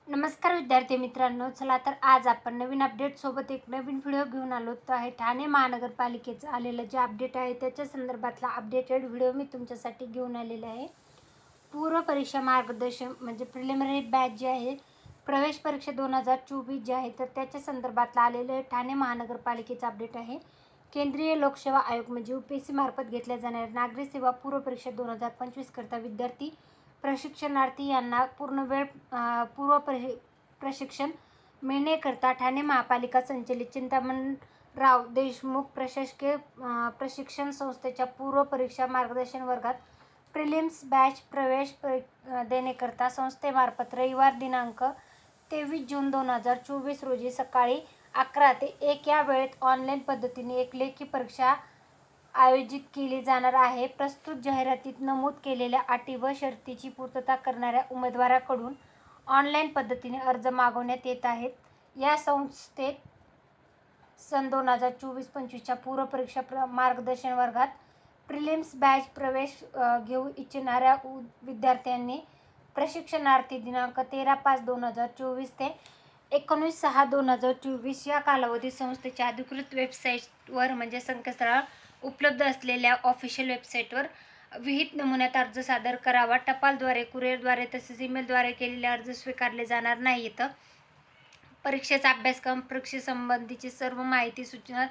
नमस्कार विद्यार्थी मित्रांनो, चला तर आज आपण नवीन अपडेट सोबत एक नवीन व्हिडिओ घेऊन आलो आहे. ठाणे महानगरपालिकेचं आलेलं जे अपडेट आहे त्याच्या संदर्भातला अपडेटेड व्हिडिओ मी तुमच्यासाठी घेऊन आलेला आहे. पूर्व परीक्षा मार्गदर्शन म्हणजे प्रिलिमिनरी बॅच जे आहे, प्रवेश परीक्षा 2024 जे आहे तर त्याच्या संदर्भातला आलेलं आहे ठाणे महानगरपालिकेचं अपडेट आहे. केंद्रीय लोकसेवा आयोग म्हणजे UPSC मार्फत घेतल्या जाणाऱ्या नागरी सेवा पूर्व परीक्षा 2025 करता विद्यार्थी प्रशिक्षणार्थी यांना पूर्व प्रशिक्षण मिळण्याकरता ठाणे महापालिका संचलित चिंतामणराव देशमुख प्रशासकीय प्रशिक्षण संस्थेच्या पूर्व परीक्षा मार्गदर्शन वर्गात प्रिलिम्स बॅच प्रवेश देण्याकरता संस्थेमार्फत रविवार दिनांक 23 जून 2024 रोजी सकाळी 11 ते 1 या वेळेत ऑनलाईन पद्धतीने एक लेखी परीक्षा आयोजित केली जाणार आहे. प्रस्तुत जाहिरातीत नमूद केलेल्या अटी व शर्तीची पूर्तता करणाऱ्या उमेदवाराकडून ऑनलाईन पद्धतीने अर्ज मागवण्यात येत आहेत. या संस्थेत सन 2024-25च्या पूर्व परीक्षा मार्गदर्शन वर्गात प्रिलिम्स बॅच प्रवेश घेऊ इच्छिणाऱ्या विद्यार्थ्यांनी प्रशिक्षणार्थी दिनांक 13/5/2024 ते 19/6/2024 या कालावधीत संस्थेच्या अधिकृत वेबसाईटवर म्हणजे संकेतस्थळावर उपलब्ध असलेल्या ऑफिशियल वेबसाईटवर विहित नमुन्यात अर्ज सादर करावा. टपालद्वारे, कुरिअरद्वारे तसेच ईमेलद्वारे केलेले अर्ज स्वीकारले जाणार नाहीत. परीक्षेचा अभ्यासक्रम, परीक्षेसंबंधीची सर्व माहिती सूचना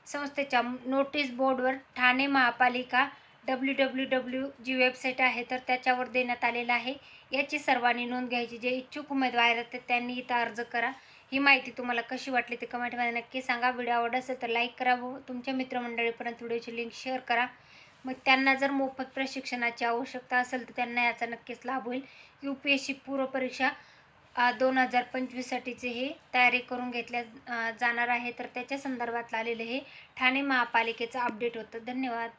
संस्थेच्या नोटीस बोर्डवर ठाणे महापालिका www जी वेबसाईट आहे तर त्याच्यावर देण्यात आलेला आहे. याची सर्वांनी नोंद घ्यायची. जे इच्छुक उमेदवार आहेत त्यांनी इथं अर्ज करा. ही माहिती तुम्हाला कशी वाटली ते कमेंटमध्ये नक्की सांगा. व्हिडिओ आवडला असेल तर लाईक करा व तुमच्या मित्रमंडळीपर्यंत व्हिडिओची लिंक शेअर करा. मग त्यांना जर मोफत प्रशिक्षणाची आवश्यकता असेल तर त्यांना याचा नक्कीच लाभ होईल. UPSC पूर्व परीक्षा 2025साठीचे हे तयारी करून घेतल्या जाणार आहे तर त्याच्या संदर्भात आलेले हे ठाणे महापालिकेचं अपडेट होतं. धन्यवाद.